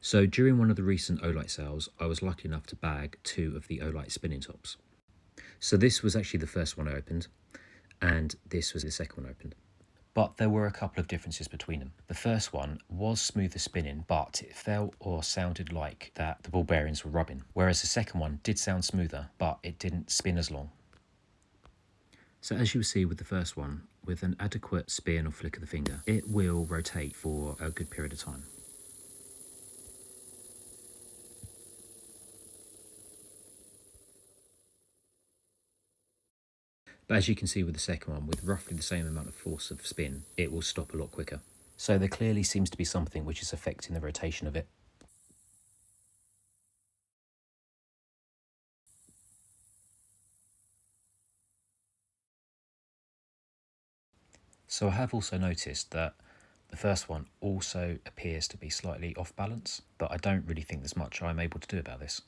So during one of the recent Olight sales, I was lucky enough to bag 2 of the Olight Spinning Tops. So this was actually the first one I opened, and this was the second one I opened. But there were a couple of differences between them. The first one was smoother spinning, but it felt or sounded like that the ball bearings were rubbing. Whereas the second one did sound smoother, but it didn't spin as long. So as you will see with the first one, with an adequate spin or flick of the finger, it will rotate for a good period of time. But as you can see with the second one, with roughly the same amount of force of spin, it will stop a lot quicker. So there clearly seems to be something which is affecting the rotation of it. So I have also noticed that the first one also appears to be slightly off balance, but I don't really think there's much I'm able to do about this.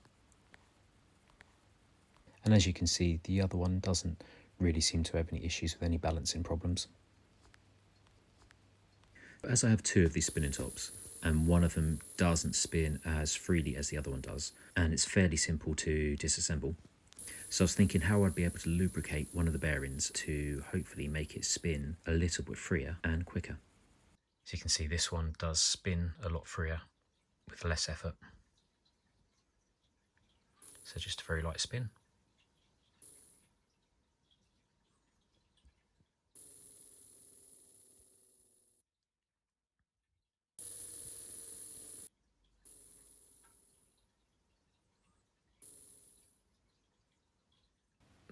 And as you can see, the other one doesn't really seem to have any issues with any balancing problems. But as I have 2 of these spinning tops, and one of them doesn't spin as freely as the other one does, and it's fairly simple to disassemble, so I was thinking how I'd be able to lubricate one of the bearings to hopefully make it spin a little bit freer and quicker. As you can see, this one does spin a lot freer with less effort. So just a very light spin.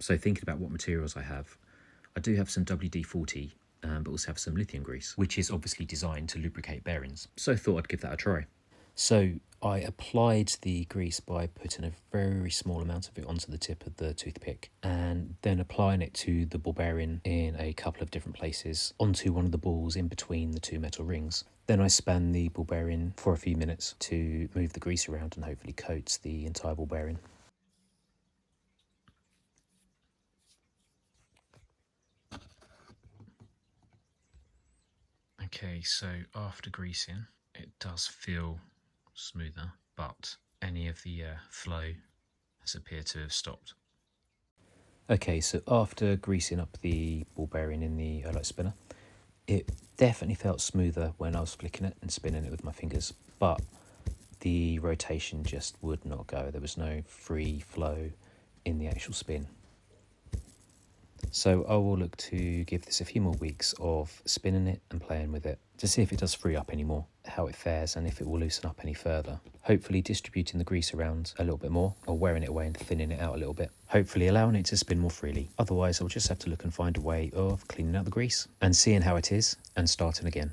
So thinking about what materials I do have some WD-40, but also have some lithium grease, which is obviously designed to lubricate bearings. So I thought I'd give that a try. So I applied the grease by putting a very small amount of it onto the tip of the toothpick and then applying it to the ball bearing in a couple of different places onto one of the balls in between the 2 metal rings. Then I span the ball bearing for a few minutes to move the grease around and hopefully coat the entire ball bearing. Okay, so after greasing, it does feel smoother, but any of the flow has appeared to have stopped. Okay, so after greasing up the ball bearing in the Olight spinner, it definitely felt smoother when I was flicking it and spinning it with my fingers, but the rotation just would not go. There was no free flow in the actual spin. So I will look to give this a few more weeks of spinning it and playing with it to see if it does free up anymore, how it fares and if it will loosen up any further. Hopefully distributing the grease around a little bit more or wearing it away and thinning it out a little bit. Hopefully allowing it to spin more freely. Otherwise I'll just have to look and find a way of cleaning out the grease and seeing how it is and starting again.